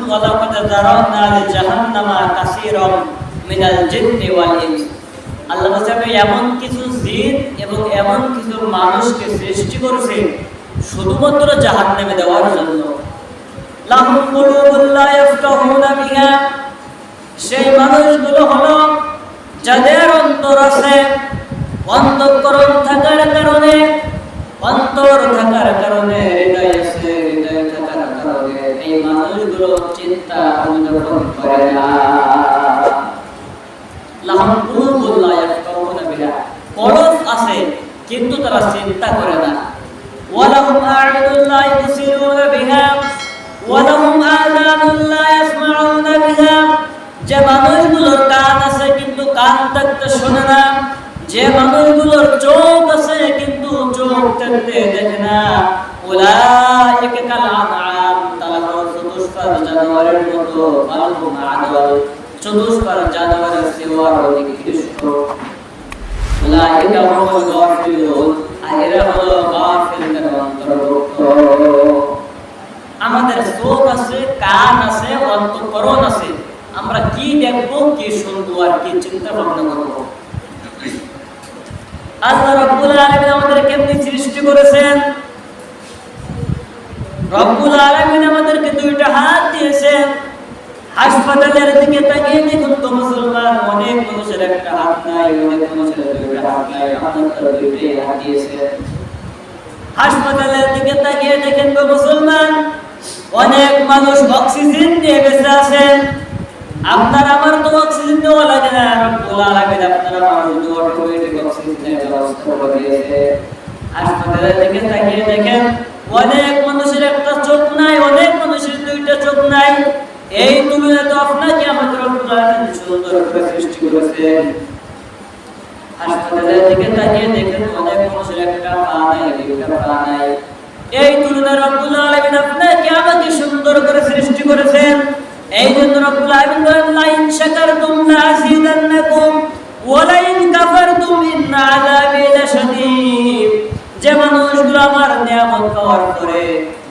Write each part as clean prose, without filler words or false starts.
ওয়ালাকাদ যারানা লিজাহান্নামা কাসীরাম মিনাল জিন্নি ওয়াল ইনস। আল্লাহ তাআলা এমন কিছু জিন এবং এমন কিছু মানুষকে সৃষ্টি করেছে শুধুমাত্র জাহান্নামে দেওয়ার জন্য। লাহুম কুলুবুন লা ইয়াফকাহুনা বিহা, সেই মানুষগুলো হলো যাদের অন্তর আছে, অন্তঃকরণ থাকার কারণে, অন্তর থাকার কারণে, হৃদয় আছে, হৃদয় থাকার কারণে এই মানুষগুলো চিন্তা অনুধাবন করে না। লাহুম কুলুবুন লা ইয়াফকাহুনা বিহা, কলব আছে কিন্তু তারা চিন্তা করে না। ওয়ালাহুম আ'ইনুন লা ইবসিরুনা বিহা ওয়ালাহুম আযানুন লা ইয়াসমাউনা বিহা, যে মানুষগুলোর কান আছে কিন্তু কান থাকতে শোনে না, যে মানুষগুলোর চোখ আছে কিন্তু চোখ থাকতে দেখে না। উলাইকা কাল আনআম, তারা হলো চতুষ্পাদ জানোয়ারের মতো। বালহুম আদাল, চতুষ্পাদ জানোয়ারের চেয়েও আরো নিকৃষ্ট। উলাইকা হুমুল গাফিলুন, এরা হলো গাফিলদের অন্তর্ভুক্ত। আমাদের চোখ আছে, কান আছে, অন্তঃকরণ আছে, আমরা কি দেখবো, কি শুনবো আর কি চিন্তা ভাবনা করবো। আল্লাহ রাব্বুল আলামিন আমাদের কেমনে সৃষ্টি করেছেন? রব্বুল আলামিন আমাদেরকে দুইটা হাত দিয়েছেন। হাসপাতালের দিকে তাকিয়ে দেখুন তো মুসলমান, অনেক মানুষের একটা হাত নাই, অনেক মানুষের দুইটা হাত নাই, আমাদের দুইটাই হাত দিয়েছেন। হাসপাতালের দিকে তাকিয়ে দেখেন তো মুসলমান, অনেক মানুষ অক্সিজেন দিয়ে বেঁচে আছেন। আপনার আমার তো অক্সিজেন দেওয়া লাগে না, রব্বুল আলামিন আপনারা মানুষকে অটোমেটিক অক্সিজেনের ব্যবস্থা করে দিয়েছে। হাসপাতালের দিকে তাকিয়ে দেখেন, অনেক মানুষের একটা চোখ নাই, অনেক মানুষের দুইটা চোখ নাই। এই তুলনায় তো আপনাকে আমাদের রব্বুল আলামিন সুন্দর করে সৃষ্টি করেছেন। হাসপাতালের দিকে তাকিয়ে দেখেন, অনেক মানুষের একটা পা নাই, দুইটা পা নাই। এই তুলনায় রব্বুল আলামিন আপনাকে আমাকে সুন্দর করে সৃষ্টি করেছেন। এই জন্য রব্বুল আলামিন বলেন, লা ইন শাকারতুম লা আযীদান্নাকুম ওয়া লা ইন কাফারতুম ইন্না আযাবি লাশাদীদ। যে মানুষগুলো আমার নিয়ামত পাওয়ার পরে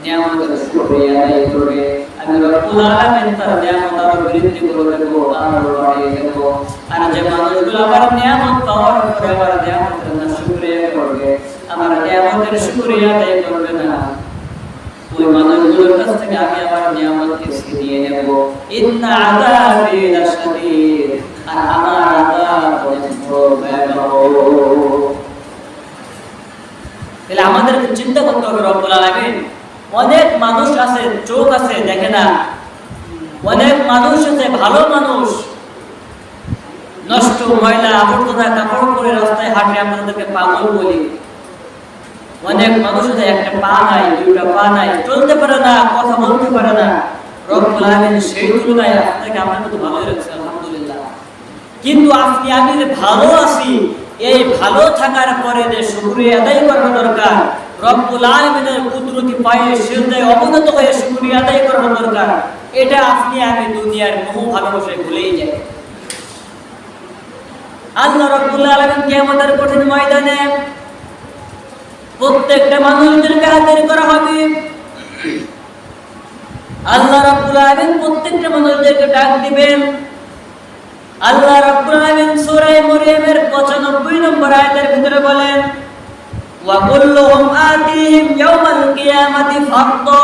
নিয়ামতের শুকরিয়া আদায় করবে, আমি রব্বুল আলামিন তার নিয়ামত আরো বৃদ্ধি করে দেব, আরো বাড়িয়ে দেব। আর যে মানুষগুলো আমার নিয়ামত পাওয়ার পরে আমার নিয়ামতের না শুকরিয়া করবে, আমার নিয়ামতের শুকরিয়া আদায় করবে না, ওই মানুষগুলোর কাছ থেকে আমি আমার নিয়ামতকে ছিনিয়ে নেব। ইন্না আযাবি লাশাদীদ, আর আমার আযাব অনেক ভয়াবহ। তাহলে আমাদেরকে চিন্তা করতে হবে, রব্বুল আলামিন অনেক মানুষ আছে, চোখ আছে, দেখে না। অনেক মানুষ আছে, ভালো মানুষ, নষ্ট ময়লা আবর্জনা কাপড় পরে রাস্তায় হাঁটে, আমরা তাদেরকে পাগল বলি। অনেক মানুষ আছে, একটা পা নাই, দুইটা পা নাই, চলতে পারে না, কথা বলতে পারে না। রব্বুল আলামিন সেই তুলনায় আপনাকে আমাকে তো ভালোই রাখছে, আলহামদুলিল্লাহ। কিন্তু আপনি আমি যে ভালো আছি, এই ভালো থাকার পরে যে শুকরিয়া আদায় করার দরকার, রব্বুল আলামিনের কুদরতি পায়ে সিজদায় অবনত হয়ে শুকরিয়া আদায় করার দরকার, এটা আপনি আমি দুনিয়ার মোহ ভালোবাসায় ভুলেই যাই। আল্লাহ রব্বুল আলামিন কিয়ামতের কঠিন ময়দানে প্রত্যেকটা মানুষদেরকে হাজির করা হবে। আল্লাহ রাব্বুল আলামিন প্রত্যেকটা মানুষদেরকে ডাক দিবেন। আল্লাহ রাব্বুল আলামিন সূরা মরিয়মের 95 নম্বর আয়াতের ভিতরে বলেন, ওয়া কুল্লুহুম আতিহিম ইয়াওমাল কিয়ামাতি ফারদা।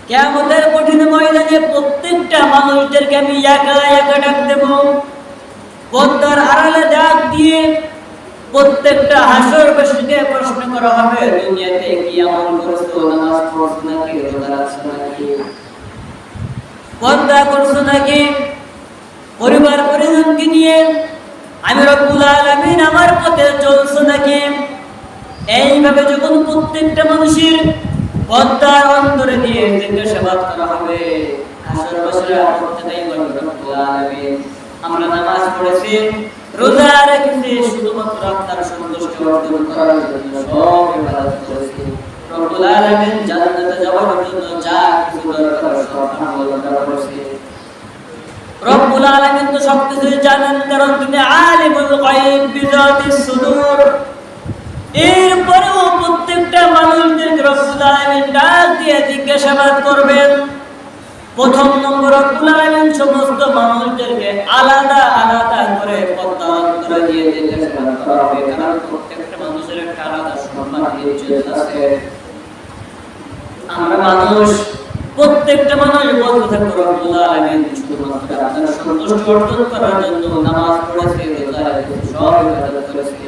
কিয়ামতের কঠিন ময়দানে প্রত্যেকটা মানুষদেরকে আমি একা একা ডাক দেব। পর্দার আড়ালে ডাক দিয়ে প্রত্যেকটা হাসরবাসীকে প্রশ্ন করা হবে, দুনিয়াতে কি আমল করছো, নামাজ পড়ছো নাকি, রোজা রাখছো নাকি, পর্দা করছো নাকি, পরিবার পরিজনকে নিয়ে আমি রব্বুল আলামিন আমার পথে চলছো নাকি। এইভাবে যখন প্রত্যেকটা মানুষের পর্দার অন্তরে দিয়ে জিজ্ঞাসাবাদ করা হবে, হাসরবাসীরা প্রত্যেকেই বলবে, রব্বুল আলামিন আমরা নামাজ পড়েছি, রোজা রেখেছি, শুধুমাত্র আপনার সন্তুষ্টি অর্জন করার জন্য সব ইবাদত করেছি। রব্বুল আলামিন জান্নাতে যাওয়ার জন্য যা কিছু দরকার সব আমরা করেছি। রব্বুল আলামিন তো সবকিছু জানেন, কারণ তিনি আলিমুল গায়ব বিযাতিস সুদূর। এরপরেও প্রত্যেকটা মানুষদেরকে রব্বুল আলামিন ডাক দিয়ে জিজ্ঞাসাবাদ করবেন। প্রথম নম্বর রব্বুল আলামিন সমস্ত মানুষদেরকে আলাদা আলাদা করে পর্দা অন্তরে দিয়ে জিজ্ঞাসাবাদ করা হবে, কারণ প্রত্যেকটা মানুষের একটা আলাদা সম্মান ইজ্জত আছে। আমরা মানুষ, প্রত্যেকটা মানুষ বলতে থাকবো রব্বুল আলামিন শুধুমাত্র আপনার সন্তুষ্টি অর্জন করার জন্য নামাজ পড়েছে, রোজা রেখেছে, সব ইবাদত করেছে।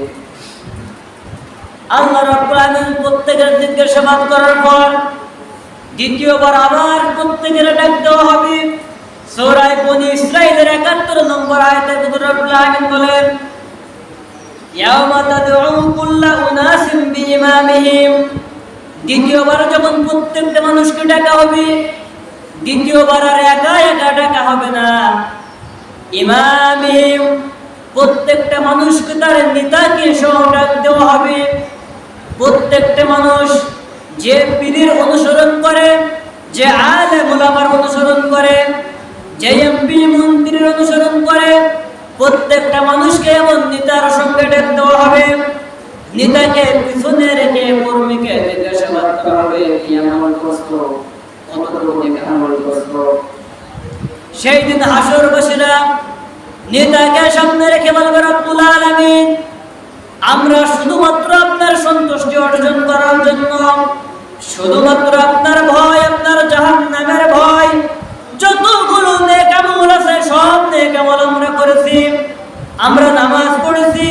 আল্লাহ রাব্বুল আলামিন প্রত্যেকের জিজ্ঞাসাবাদ করার পর দ্বিতীয়বার আবার প্রত্যেকের ডাক দেওয়া হবে। সূরা বনী ইসরাঈলের ৭১ নম্বর আয়াতে রব্বুল আলামিন বলেন, ইয়াওমা তাদউ কুল্লু উনাসিম বিইমামিহিম। দ্বিতীয়বার যখন প্রত্যেকটা মানুষকে ডাকা হবে, দ্বিতীয়বার আর একা একা ডাকা হবে না, ইমামিহিম, প্রত্যেকটা মানুষকে তার নেতাকে সহ ডাক দেওয়া হবে। প্রত্যেকটা মানুষ যে পীরের অনুসরণ করে, যে আলেম ওলামার অনুসরণ করে, যে এমপি মন্ত্রীর অনুসরণ করে, প্রত্যেকটা মানুষকে এমন নেতার সঙ্গে ডাক দেওয়া হবে। নেতাকে পিছনে রেখে কর্মীকে জিজ্ঞাসাবাদ করা হবে, কি আমল করছো, কতটুকু নেক আমল করছো। সেই দিন হাসরবাসীরা নেতাকে সামনে রেখে বলবে, রব্বুল আলামিন, আমরা শুধুমাত্র আপনার সন্তুষ্টি অর্জন করার জন্য, শুধুমাত্র আপনার ভয়, আপনার জাহান্নামের ভয়, যতগুলো নেক আমল আছে সব নেক আমল আমরা করেছি। আমরা নামাজ পড়েছি,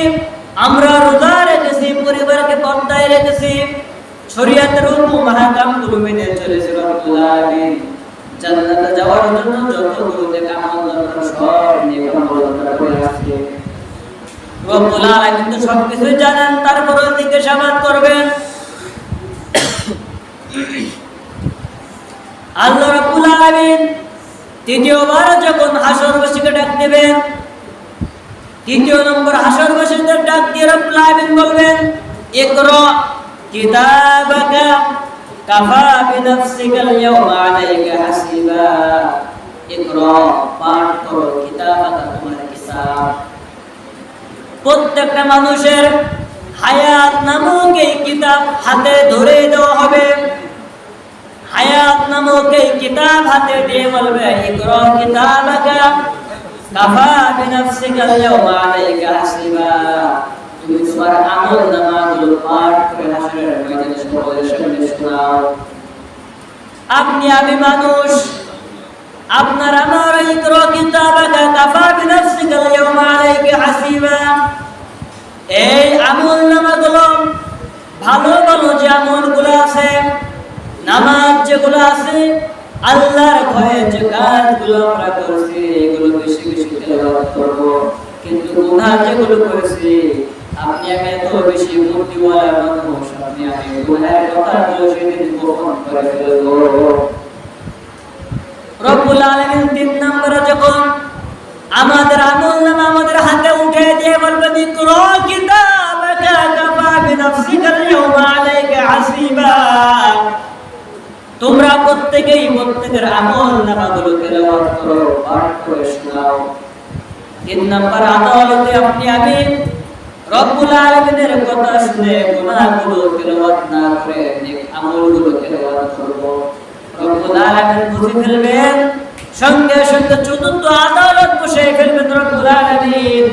আমরা রোজা রেখেছি, পরিবারকে পর্দায় রেখেছি, শরীয়তের হুকুম আহকামগুলো মেনে চলেছি। রব্বুল আলামিন, জান্নাতে যাওয়ার জন্য যতগুলো নেক আমল দরকার সব নেক আমল আমরা করে আসছি। রব্বুল আলামিন তো সবকিছু জানেন, তারপরে জিজ্ঞাসাবাদ করবেন। আল্লাহ রাব্বুল আলামিন তৃতীয়বার যখন হাসরবাসীকে ডাক দেবেন, তৃতীয় নম্বর হাসরবাসীদের ডাক দিয়ে রব্বুল আলামিন বলবেন, ইকরা কিতাবাকা কাফা বিনাফসিকাল ইয়াওমা আলাইকা হাসিবা। ইকরা, পাঠ করো, কিতাবাকা, তোমার কিতাব। প্রত্যেকটা মানুষের হায়াত নামক এই কিতাব হাতে ধরে দেওয়া হবে। হায়াত নামক এই কিতাব হাতে দিয়ে বলবে, ইকরা কিতাবাকা কাফা বিনাফসিকাল ইয়াওমা আলাইকা হাসিবা। তুমি তোমার আমলনামাগুলো পাঠ করে হাসরের ময়দানে সকলের সামনে শোনাও। আপনি আমি মানুষ, আপনার আমার ইকরা কিতাবাকা কাফা বিনাফসিকাল ইয়াওমা আলাইকা হাসিবা, এই আমলনামাগুলো, ভালো ভালো যে আমলগুলো আছে, নামাজ যেগুলো আছে, আল্লাহর ভয়ে যে কাজগুলো আমরা করছি, এগুলো বেশি বেশি তেলাওয়াত করব। কিন্তু গুনাহ যেগুলো করেছি, আপনি আমি এত বেশি মূর্তিওয়ালা মানুষ, আপনি আমি গুনাহের কথাগুলো সেদিন গোপন করে ফেলবো। রব্বুল আলামিন ৩ নম্বরে যখন আমাদের আমলনামা আমাদের হাতে উঠে দিয়ে বলবেন, ইকরা কিতাবাকা কাফা বিনাফসিকাল ইয়াওমা আলাইকা হাসিবা। তোমরা প্রত্যেকেই প্রত্যেকের আমলনামাগুলো তেলাওয়াত করো, পাঠ করে শোনাও। ৩ নম্বর আদালতে আপনি আমি রব্বুল আলামিনের কথা শুনে গুনাহগুলো তেলাওয়াত না করে নেক আমলগুলো তেলাওয়াত করব। রব্বুল আলামিন বুঝে ফেলবেন, সঙ্গে সঙ্গে চতুর্থ আদালত বসে ফেলবেন রব্বুল আলামিন।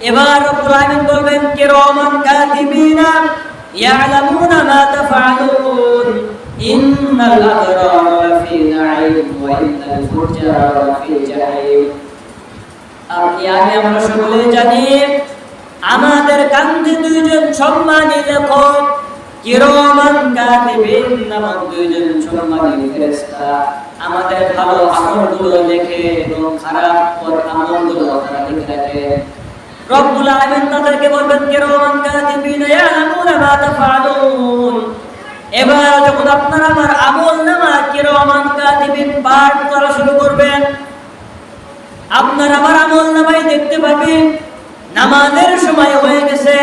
এবার রব্বুল আলামিন বলবেন, কিরামান কাতিবিনা ইয়ালামুনা মা তাফআলুন, ইন্নাল আবরারা লাফি নাঈম ওয়া ইন্নাল ফুজ্জারা লাফি জাহিম। আপনি আমি আমরা সকলে জানি, আমাদের কান্ধে দুইজন সম্মানী লেখক, কিরামান কাতিবিন নামক দুইজন সম্মানী ফেরেশতা আমাদের ভালো আমলগুলো লেখে এবং খারাপ আমলগুলো তারা লিখে রাখে। রব্বুল আলামিন তাদেরকে বলবেন, কিরামান কাতিবিন ইয়ালামুনা মা তাফআলুন। এবার যখন আপনারা আমার আমলনামা কিরামান কাতিবিন পাঠ করা শুরু করবেন, আপনারা আমার আমলনামায় দেখতে পাবেন নামাজের সময় হয়ে গেছে,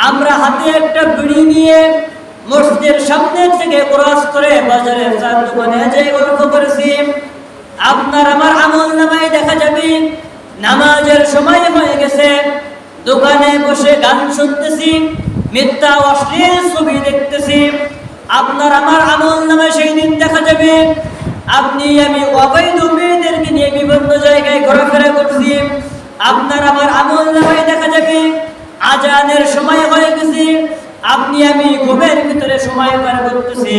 আমরা হাতে একটা বিড়ি নিয়ে মসজিদের সামনে থেকে ক্রস করে বাজারের চার দোকানে যে গল্প করেছি, আপনার আমার আমলনামায় দেখা যাবে নামাজের সময় হয়ে গেছে, দোকানে বসে গান শুনতেছি, মিথ্যা অশ্লীল ছবি দেখতেছি। আপনার আমার আমলনামায় সেই দিন দেখা যাবে আপনি আমি অবৈধ মেয়েদেরকে নিয়ে বিভিন্ন জায়গায় ঘোরাফেরা করছি, আপনার আমার আমল নামায় দেখা যাবে আজানের সময় হয়ে গেছে, আপনি আমি ঘুমের ভিতরে সময় পার করতেছি,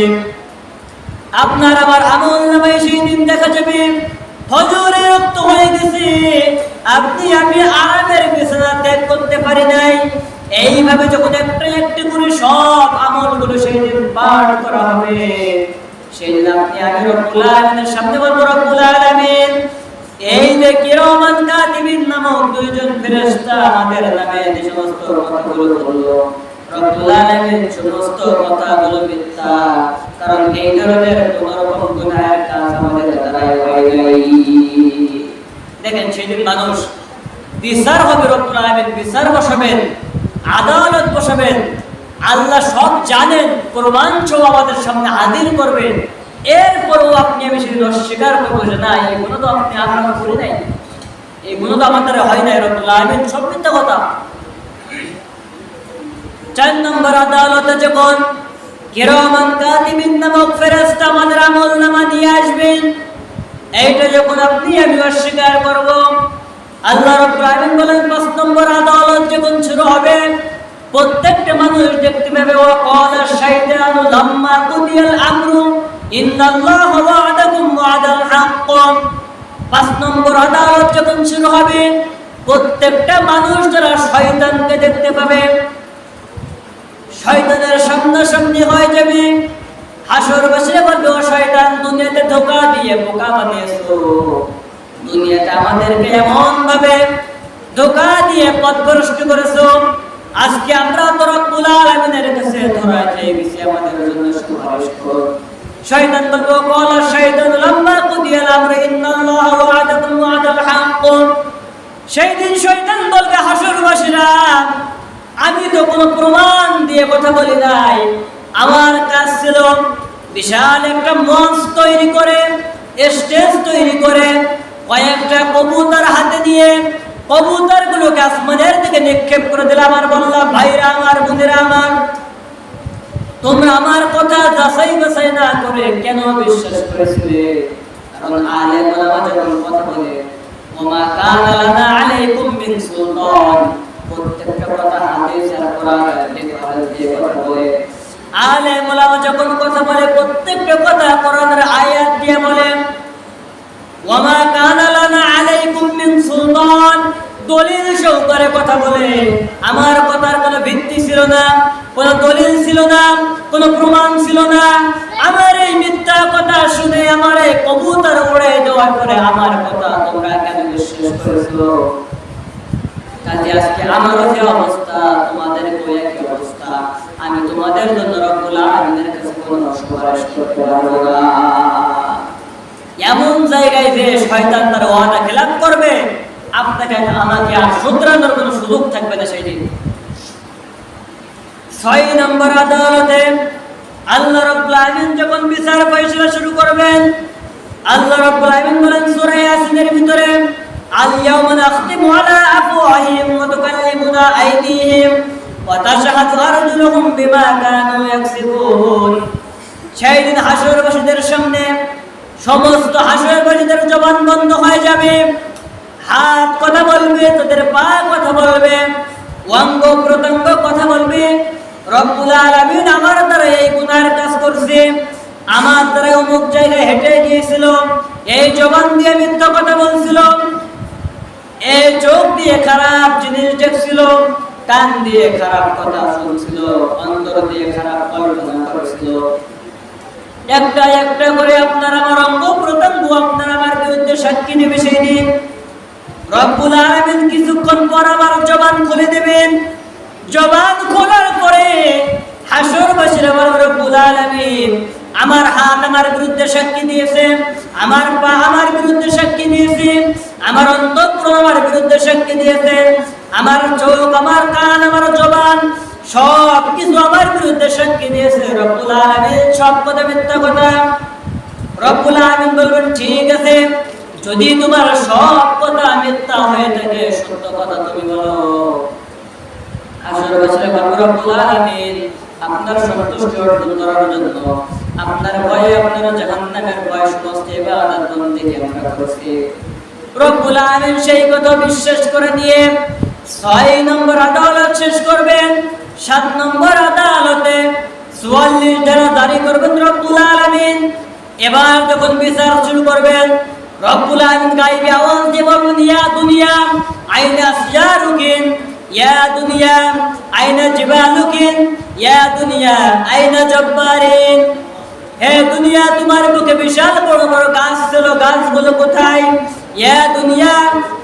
আপনার আমার আমল নামায় সেই দিন দেখা যাবে ফজরের রক্ত হয়ে গেছে, আপনি আমি আরামের বিছানা ত্যাগ করতে পারি নাই। এইভাবে যখন একটা একটা করে সব আমলগুলো সেই দিন পাঠ করা হবে, সেই দিন আপনি আমি রব্বুল আলামিনের সামনে বলবো, রব্বুল আলামিন এই যে কিরামান কাতিবিন নামক দুইজন ফেরেশতা আমাদের নামে যে সমস্ত কথাগুলো বললো, রব্বুল আলামিন সমস্ত কথাগুলো মিথ্যা, কারণ এই ধরনের কোন রকম গুনাহের কাজ আমাদের দ্বারা হয় নাই। দেখেন সেদিন মানুষ বিচার হবে, রব্বুল আলামিন বিচার বসাবেন, আদালত বসাবেন, আল্লাহ সব জানেন, প্রমাণ সহ আমাদের সামনে হাজির করবেন। এরপরও আপনি আমি সেদিন অস্বীকার করবো যে না, এগুলো তো আপনি আমরা করি নাই, এগুলো তো আমার দ্বারা হয় নাই, রব্বুল আলামিন সব মিথ্যা কথা। 4 নম্বর আদালতে যখন কিরামান কাতিবিন নামক ফেরেশতা আমাদের আমলনামা নিয়ে আসবেন, এইটা যখন আপনি আমি অস্বীকার করব, আল্লাহ রাব্বুল আলামিন বলেন 5 নম্বর আদালত যখন শুরু হবে, প্রত্যেকটা মানুষ দেখতে পাবে ওয়া ক্বালা শাইতানু লাম্মা কুদিয়াল আমরু ইন্নাল্লাহা ওয়া'দাকুম ওয়া'দাল হাক্ক। 5 নম্বর আদালত যখন শুরু হবে, প্রত্যেকটা মানুষ যারা শয়তানকে দেখতে পাবে, শয়তানের সামনাসামনি হয়ে যাবে, হাসরবাসীরা বলবে ও শয়তান, দুনিয়াতে ধোঁকা দিয়ে বোকা বানিয়েছো, দুনিয়াতে আমাদেরকে এমন ভাবে ধোঁকা দিয়ে পথভ্রষ্ট করেছো, আজকে আমরা তো রব্বুল আলামিনের কাছে ধরা খেয়ে গেছি, আমাদের জন্য সুপারিশ করো। শয়তান বলবে ক্বালা শাইতানু লাম্মা কুদিয়াল আমরু ইন্নাল্লাহা ওয়া'দাকুম ওয়া'দাল হাক্ক। সেই দিন শয়তান বলবে হাসরবাসীরা, আমি তো কোনো প্রমাণ দিয়ে কথা বলি নাই, আমার কাজ ছিল বিশাল একটা মঞ্চ তৈরি করে, স্টেজ তৈরি করে, কয়েকটা কবুতর হাতে নিয়ে কবুতরগুলোকে আসমানের দিকে নিক্ষেপ করে দিলাম, আর বললাম ভাইরা আমার, বোনেরা আমার, তোমরা আমার কথা যাচাই বাছাই না করে কেন বিশ্বাস করেছিলে? কারণ আলেম ওলামা যখন কথা বলে ওমা কানা লানা আলাইকুম মিন সুলতান, প্রত্যেকটা কথা হাদিস আর কোরআন দিয়ে কথা বলে। আলেম ওলামা যখন কথা বলে প্রত্যেকটা কথা কোরআনের আয়াত দিয়ে বলে। ওয়ামা কানা লানা আলাইকুম মিন সুলতান, দলিল সহকারে কথা বলে। আমার কথার কোনো ভিত্তি ছিল না, কোনো দলিল ছিল না, কোনো প্রমাণ ছিল না। আমার এই মিথ্যা কথা শুনে আমার এই কবুতর উড়ে দেওয়ার পরে আমার কথা তোমরা কেন বিশ্বাস করেছো? কাজে আজকে আমারও যে অবস্থা, তোমাদের একই অবস্থা। আমি তোমাদের জন্য রব্বুল আলামিনের কাছে কোনো সুপারিশ করতে পারবো না। এমন জায়গায় যে শয়তান তার ওয়াদা খেলাপ করবে, আপনাকে আমাকে আর শুধরানোর কোনো সুযোগ থাকবে না সেই দিন। 6 নম্বর আদালতে আল্লাহ রাব্বুল আলামিন যখন বিচার ফয়সালা শুরু করবেন, আল্লাহ রাব্বুল আলামিন বলেন সূরা ইয়াসিনের ভিতরে, আল ইয়াওমা নাখতিমু আলা আফওয়াহিহিম ওয়া তুকাল্লিমুনা আইদিহিম ওয়া তাশহাদু আরজুলুহুম বিমা কানু ইয়াকসিবুন। সেই দিন হাসরবাসীদের সামনে সমস্ত হাসরবাসীদের জবান বন্ধ হয়ে যাবে, হাত কথা বলবে, তাদের পা কথা বলবে, অঙ্গ প্রত্যঙ্গ কথা বলবে। রব্বুল আলামিন আমার দ্বারা এই গুনার কাজ করছে, আমার দ্বারা অমুক জায়গায় হেঁটে গিয়েছিল, এই জবান দিয়ে মিথ্যা কথা বলছিল, এই চোখ দিয়ে খারাপ জিনিস দেখছিল, কান দিয়ে খারাপ কথা শুনছিল, অন্তর দিয়ে খারাপ কল্পনা করেছিল। একটা একটা করে আপনার আমার অঙ্গ প্রত্যঙ্গ আপনার আমার বিরুদ্ধে সাক্ষী নেবে সেই দিন। রব্বুল আলামিন কিছুক্ষণ পর আমার জবান খুলে দেবেন। জবান খোলার পরে হাসরবাসীরা বলবে রব্বুল আলামিন আমার হাত আমার বিরুদ্ধে সাক্ষী দিয়েছে, আমার পা আমার বিরুদ্ধে সাক্ষী দিয়েছে, আমার অন্তঃকরণ আমার বিরুদ্ধে সাক্ষী দিয়েছে, আমার চোখ আমার কান আমার জবান সব কিছু আমার বিরুদ্ধে সাক্ষী দিয়েছে। রব্বুল আলামিন সব কথা মিথ্যা কথা। রব্বুল আলামিন বলবেন ঠিক আছে, যদি তোমার সব কথা মিথ্যা হয়ে থাকে সত্য কথা তুমি বলো। হাসরবাসীরা বলবে রব্বুল আলামিন আপনার সন্তুষ্টি অর্জন করার জন্য আপনার ভয়ে আপনারা জাহান্নামের ভয় সমস্ত ইবাদত বন্দেগী আমরা করছি। রব্বুল আলামিন সেই কথা বিশ্বাস করে নিয়ে 6 নম্বর আদালত শেষ করবেন। 7 নম্বর আদালতে 44 ধারা জারি করবেন রব্বুল আলামিন। এবার যখন বিচার শুরু করবেন, রব্বুল আলামিন গায়বী আওয়াজ দিয়ে বলবেন, ইয়া দুনিয়া আইনা সিয়ারুকিন, ইয়া দুনিয়া আইনা জিবালুকিন, ইয়া দুনিয়া আইনা জব্বারিন। হে দুনিয়া, তোমার বুকে বিশাল বড় বড় গাছ ছিল, গাছগুলো কোথায়? ইয়া দুনিয়া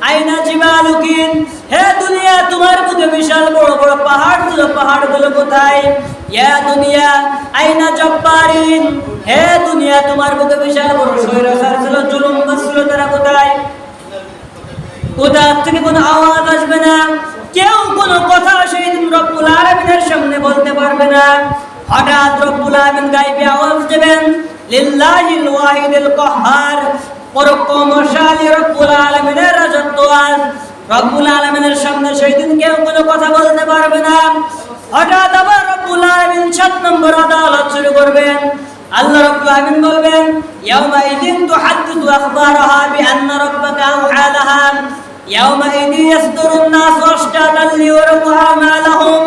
আইনা জিবালুকিন, হে দুনিয়া, তোমার বুকে বিশাল বড় বড় পাহাড় ছিল, পাহাড়গুলো কোথায়? ইয়া দুনিয়া আইনা জব্বারিন, হে দুনিয়া, তোমার বুকে বিশাল বড় স্বৈরাচার ছিল, জুলুম ছিল, তারা কোথায়? কোথা থেকে কোনো আওয়াজ আসবে না, কেউ কোনো কথা সেই দিন রব্বুল আলামিনের সামনে বলতে পারবে না। হঠাৎ রব্বুল আলামিন গায়বী আওয়াজ দেবেন, লিল্লাহিল ওয়াহিদুল কাহ্হার, পরাক্রমশালী রব্বুল আলামিনের রাজত্ব আজ। রব্বুল আলামিনের সামনে সেই দিন কেউ কোনো কথা বলতে পারবে না। হঠাৎ আবার রব্বুল আলামিন 7 নম্বর আদালত শুরু করবেন। আল্লাহ রাব্বুল আলামিন বলবেন, ইয়াউমাইদিন তুহাদ্দিসু আখবারাহা বিআন্না রাব্বাকা আওহা লাহা, ইয়াউমাইদিন ইয়াসদুরুন নাসু আশতাতান লিইউরিউ আমালাহুম।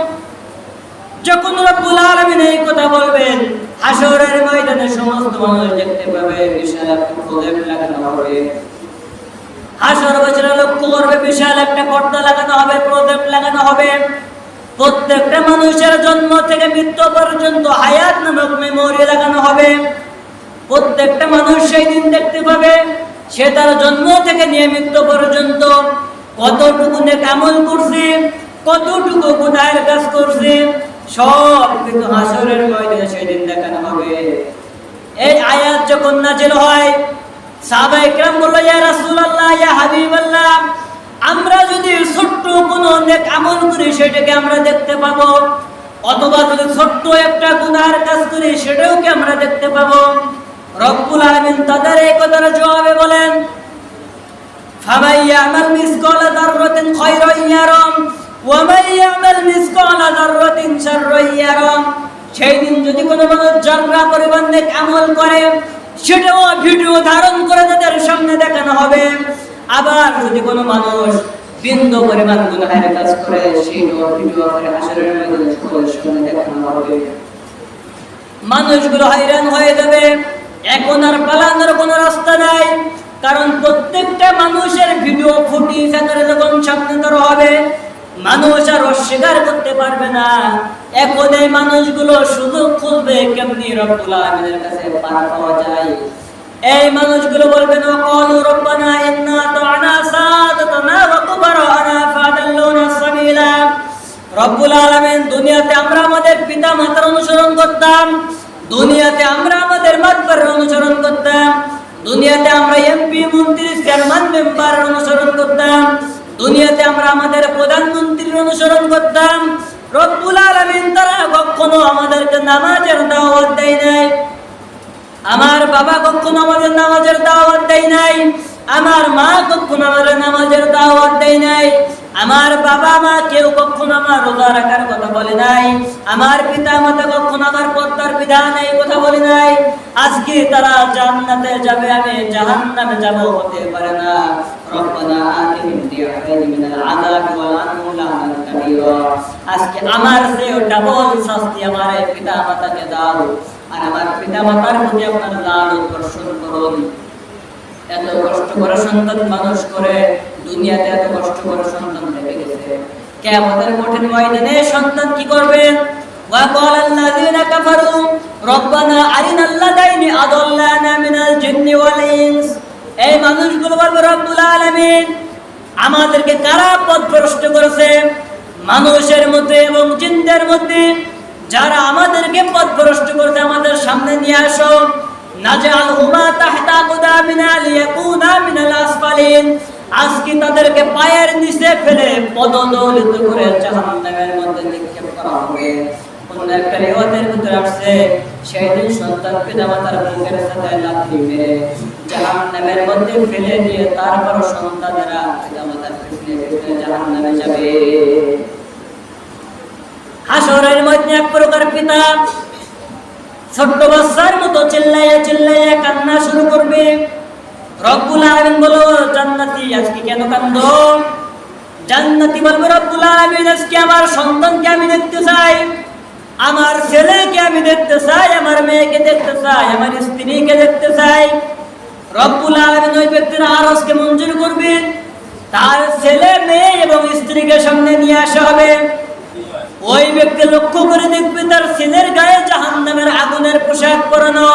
যখন রব্বুল আলামিন এই কথা বলবেন, হাশরের ময়দানে সমস্ত মানুষ দেখতে পাবে বিশাল একটা প্রলেপ লাগানো হবে। হাশর বাজারে লক্ষ্য করবে, বিশাল একটা পর্দা লাগানো হবে, প্রলেপ লাগানো হবে। প্রত্যেকটা মানুষের জন্ম থেকে মৃত্যু পর্যন্ত হায়াত নামক মেমোরি লাগানো হবে। প্রত্যেকটা মানুষ সেই দিন দেখতে পাবে সে তার জন্ম থেকে নিয়ে মৃত্যু পর্যন্ত কতটুকু নেক আমল করছে, কতটুকু গুনাহের কাজ করছে, সব কিন্তু হাশরের ময়দানে সেদিন দেখানো হবে। এই আয়াত যখন নাযিল হয়, সাহাবায়ে কেরাম বলল, ইয়া রাসূলুল্লাহ, ইয়া হাবিবাল্লাহ, আমরা যদি ছোট্ট কোনো নেক আমল করি সেটাকে আমরা দেখতে পাবো, অথবা যদি ছোট্ট একটা গুনাহের কাজ করি সেটাও কি আমরা দেখতে পাবো? রব্বুল আলামিন তাদের এই কথার জবাবে বলেন, ফামান ইয়ামাল মিসকালা যাররাতিন খায়রান ইয়ারাম ওয়া মান ইয়ামাল মিসকালা যাররাতিন শাররান ইয়ারাম। সেই দিন যদি কোনো মানুষ যারা পরিমাণ নেক আমল করে সেটাও ভিডিও ধারণ করে তাদের সামনে দেখানো হবে। আবার যদি কোনো মানুষ বিন্দু পরিমাণ গুনাহের কাজ করে সেটাও ভিডিও করে হাশরের ময়দানে সকলের সামনে দেখানো হবে। মানুষগুলো হয়রান হয়ে যাবে, এখন আর পালানোর কোনো রাস্তা নাই, কারণ প্রত্যেকটা মানুষের ভিডিও ফুটেজ আকারে যখন সামনে ধরা হবে, মানুষ আর অস্বীকার করতে পারবে না। এখন এই মানুষগুলো সুযোগ খুঁজবে কেমনি রব্বুল আলামিনের কাছে পার পাওয়া যায়। এই মানুষগুলো বলবেন, ওয়াকালু রব্বানা ইন্না আতা'না সাদাতানা ওয়া কুবারানা ফাদাল্লুনা সাবিলা। রব্বুল আলামিন, দুনিয়াতে আমরা আমাদের পিতা মাতার অনুসরণ করতাম, দুনিয়াতে আমরা আমাদের মাতবারের অনুসরণ করতাম, দুনিয়াতে আমরা এমপি মন্ত্রী চেয়ারম্যান মেম্বারের অনুসরণ করতাম, দুনিয়াতে আমরা আমাদের প্রধানমন্ত্রীর অনুসরণ করতাম। রব্বুল আলামিন তারা কখনো আমাদেরকে নামাজের দাওয়াত দেয় নাই। আমার বাবা কখনো আমাদের নামাজের দাওয়াত দেয় নাই, আমার মা কখনো আমাদের নামাজের দাওয়াত দেয় নাই, আমার বাবা মা কেউ কখনো আমার রোজা রাখার কথা বলে নাই, আমার পিতা মাতা কখনো আমার পর্দার বিধান এই কথা বলে নাই। আজকে তারা জান্নাতে যাবে, আমি জাহান্নামে যাব, হতে পারে না। রব্বানা আতিহিম দিআফাইনি মিনাল আযাবি ওয়া লানহুম লা'নান কাবীরা। আজকে আমার চেয়ে ডাবল শাস্তি আমার পিতা মাতাকে দাও, আর আমার পিতা মাতার প্রতি আপনার লানত বর্ষণ করুন। এত কষ্ট করে সন্তান মানুষ করে দুনিয়াতে এত কষ্ট করে সন্তান রেখে গেছে, কিয়ামতের কঠিন ময়দানে সন্তান কি করবে? ওয়া ক্বালাল্লাযীনা কাফারু রব্বানা আরিনাল্লাযাইনি আদাল্লানা মিনাল জিন্নি ওয়াল ইনস। এই মানুষগুলো বলবে, রব্বুল আলামিন, আমাদেরকে কারা পথভ্রষ্ট করেছে? মানুষের মধ্যে এবং জিনদের মধ্যে যারা আমাদেরকে পথভ্রষ্ট করেছে আমাদের সামনে নিয়ে আসো। নাজআলহুমা তাহতা আকদামিনা লিয়াকুনা মিনাল আসফালিন। আজকে তাদেরকে পায়ের নিচে ফেলে পদদলিত করে জাহান্নামের মধ্যে নিক্ষেপ করা হবে। কোন একটা রিওয়ায়াতের ভিতরে আসছে, সেই দিন সন্তান পিতামাতার বুকের সাথে লাথি মেরে জাহান্নামের মধ্যে ফেলে দিয়ে তারপর সন্তানেরা পিতামাতার পিছনে পিছনে জাহান্নামে যাবে। হাশরের মধ্যে এক প্রকার পিতা ছোট্ট বাচ্চার মতো চিল্লাইয়া চিল্লাইয়া কান্না শুরু করবে। রব্বুল আলামিন বলো, জান্নাতি আজকে কেন কান্দো? জান্নাতি বলবে, রব্বুল আলামিন আজকে আমার সন্তানকে আমি দেখতে চাই, আমার ছেলেকে আমি দেখতে চাই, আমার মেয়েকে দেখতে চাই, আমার স্ত্রীকে দেখতে চাই। রব্বুল আলামিন ওই ব্যক্তির আরজকে মঞ্জুর করবেন, তার ছেলে মেয়ে এবং স্ত্রীকে সামনে নিয়ে আসা হবে। ওই ব্যক্তি লক্ষ্য করে দেখবে তার ছেলের গায়ে জাহান্নামের আগুনের পোশাক পরানো,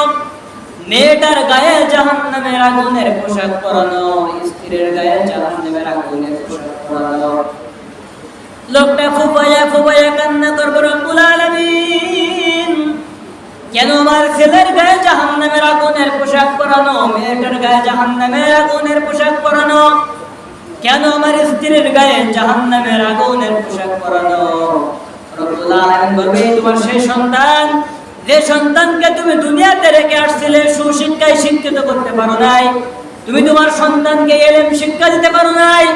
মেয়েটার গায়ে জাহান্নামের আগুনের পোশাক পরানো, স্ত্রীর গায়ে জাহান্নামের আগুনের পোশাক পরানো। লোকটা ফুপাইয়া ফুপাইয়া কান্না করবে, রব্বুল আলামিন কেন আমার ছেলের গায়ে জাহান্নামের আগুনের পোশাক পরানো, মেয়েটার গায়ে জাহান্নামের আগুনের পোশাক পরানো, কেন আমার স্ত্রীর গায়ে জাহান্নামের আগুনের পোশাক পরানো? রব্বুল আলামিন বলবে, তোমার সেই সন্তান, যে সন্তানকে তুমি দুনিয়াতে রেখে আসছিলে, সুশিক্ষায় শিক্ষিত করতে পারো নাই, তুমি তোমার সন্তানকে ইলম শিক্ষা দিতে পারো নাই,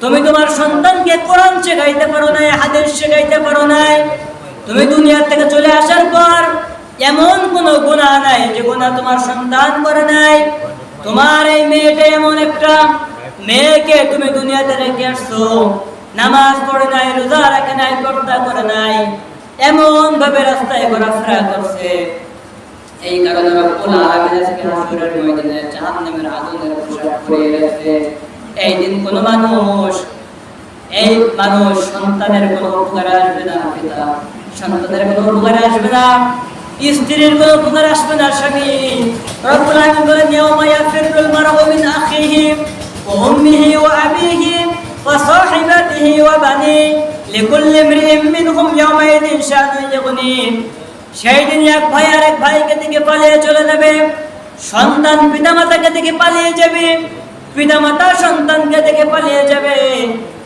তুমি তোমার সন্তানকে কোরআন শেখাইতে পারো নাই, হাদিস শেখাইতে পারো নাই। তুমি দুনিয়া থেকে চলে আসার পর এমন কোনো গুনাহ নাই যে গুনাহ তোমার সন্তান করে নাই। তোমার এই মেয়েটা এমন একটা মেয়েকে তুমি দুনিয়াতে রেখে আসছো, নামাজ পড়ে নাই, রোজা রাখে নাই, পর্দা করে নাই, এমন ভাবে রাস্তায় ঘোরাফেরা করছে। এই কারণে রব্বুল আলামিন আজকে হাসরের ময়দানে জাহান্নামের আগুনের পোশাক পরিয়ে রেখেছে। এই দিন কোন মানুষ সন্তানের কোনো উপকার আসবে না, পিতা সন্তানের কোনো উপকার আসবে না, স্ত্রীর কোনো উপকার আসবে না, স্বামী। রব্বুল আলামিন বলেন, ইয়াউমা ইয়াফিরুল মারউ মিন আখিহি ওয়া উম্মিহি ওয়া আবিহি ওয়া সাহিবাতিহি ওয়া বানিহি লিকুল্লি ইমরিইন মিনহুম ইয়াউমাইযিন শাআনুন ইউগনি। সেই দিন এক ভাই আরেক ভাইকে থেকে পালিয়ে চলে যাবে, সন্তান পিতামাতাকে থেকে পালিয়ে যাবে, পিতামাতা সন্তানকে থেকে পালিয়ে যাবে।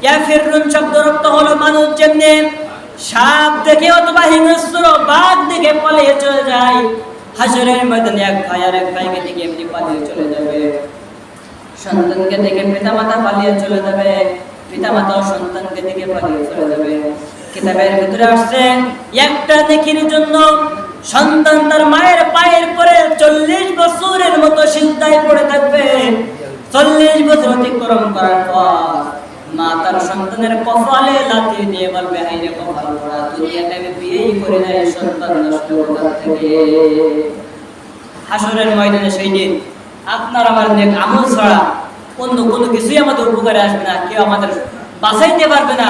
ইয়াফিরুন শব্দের অর্থ হলো মানুষ যেমনি সাপ দেখে অথবা হিংস্র বাঘ দেখে পালিয়ে চলে যায়, হাসরের ময়দানে এক ভাই আরেক ভাইকে থেকে এমনি পালিয়ে চলে যাবে। সন্তানকে থেকে পিতামাতা পালিয়ে চলে যাবে, পিতামাতাও সন্তানকে থেকে পালিয়ে চলে যাবে। কিতাবের ভিতরে আসছে, একটা নেকির জন্য সন্তান তার মায়ের পায়ের পরে 40 বছরের মতো সিজদায় পড়ে থাকবে। 40 বছর অতিক্রম করার পর মা তার সন্তানের কপালে লাথি দিয়ে বলবে, হায় রে কপাল পোড়া, দুনিয়াতে আমি বিয়েই করে নাই, সন্তান নষ্ট কোথা থেকে। হাসরের ময়দানে সেই দিন আপনার আমার নেক আমল ছাড়া অন্য কোনো কিছুই আমাদের উপকারে আসবে না, কেউ আমাদের বাঁচাইতে পারবে না।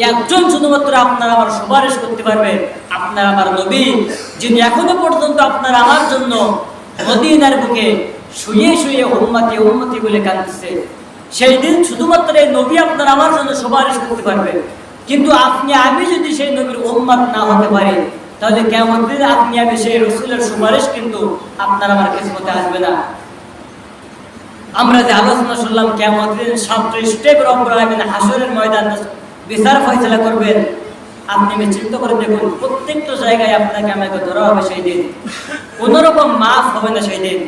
একজন শুধুমাত্র আপনার আমার সুপারিশ করতে পারবে, আপনার আমার নবী, যিনি এখনো পর্যন্ত আপনার আমার জন্য মদিনার বুকে শুয়ে শুয়ে উম্মতি উম্মতি বলে কাঁদছে। সেই দিন শুধুমাত্র এই নবী আপনার আমার জন্য সুপারিশ করতে পারবে। কিন্তু আপনি আমি যদি সেই নবীর উম্মত না হতে পারি, তাহলে কিয়ামত দিনে আপনি আমি সেই রাসূলের সুপারিশ কিন্তু আপনার আমার কিসমতে আসবে না। আমরা যে আলোচনা শুনলাম, কিয়ামত দিন 7 স্টেপ রব্বুল আলামিন হাসরের ময়দানে বিচার ফয়সালা করবেন। আপনি চিন্তা করে দেখুন, প্রত্যেকটা জায়গায় আপনাকে আমাকে ধরা হবে সেই দিন, কোনো রকম মাফ হবে না সেই দিন।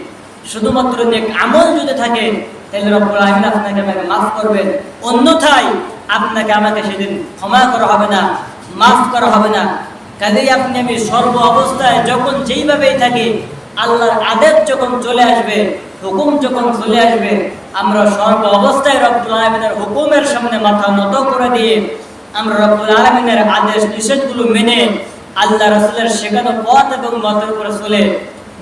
শুধুমাত্র নেক আমল যদি থাকে তাহলে রব্বুল আলামিন আপনাকে আমাকে মাফ করবেন, অন্যথায় আপনাকে আমাকে সেদিন ক্ষমা করা হবে না, মাফ করা হবে না। কাজেই আপনি আমি সর্ব অবস্থায় যখন যেইভাবেই থাকি, আল্লাহর আদেশ যখন চলে আসবে, হুকুম যখন চলে আসবে, আমরা সর্ব অবস্থায় রব্বুল আলামিনের হুকুমের সামনে মাথা নত করে দিয়ে আমরা রব্বুল আলামিনের আদেশ নিষেধগুলো মেনে আল্লাহ রাসূলের শেখানো পথ এবং মতের উপরে চলে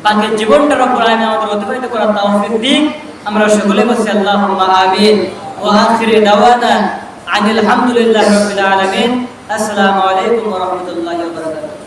বাকি জীবনটা রব্বুল আলামিন আমাদের অতিবাহিত করার তৌফিক দিন। আমরা সকলে বলছি আল্লাহুম্মা আমিন। ওয়া আখিরি দাওয়ানা আনিল হামদুলিল্লাহি রাব্বিল আলামিন। আসসালামু আলাইকুম ওয়া রাহমাতুল্লাহি ওয়া বারাকাতুহু।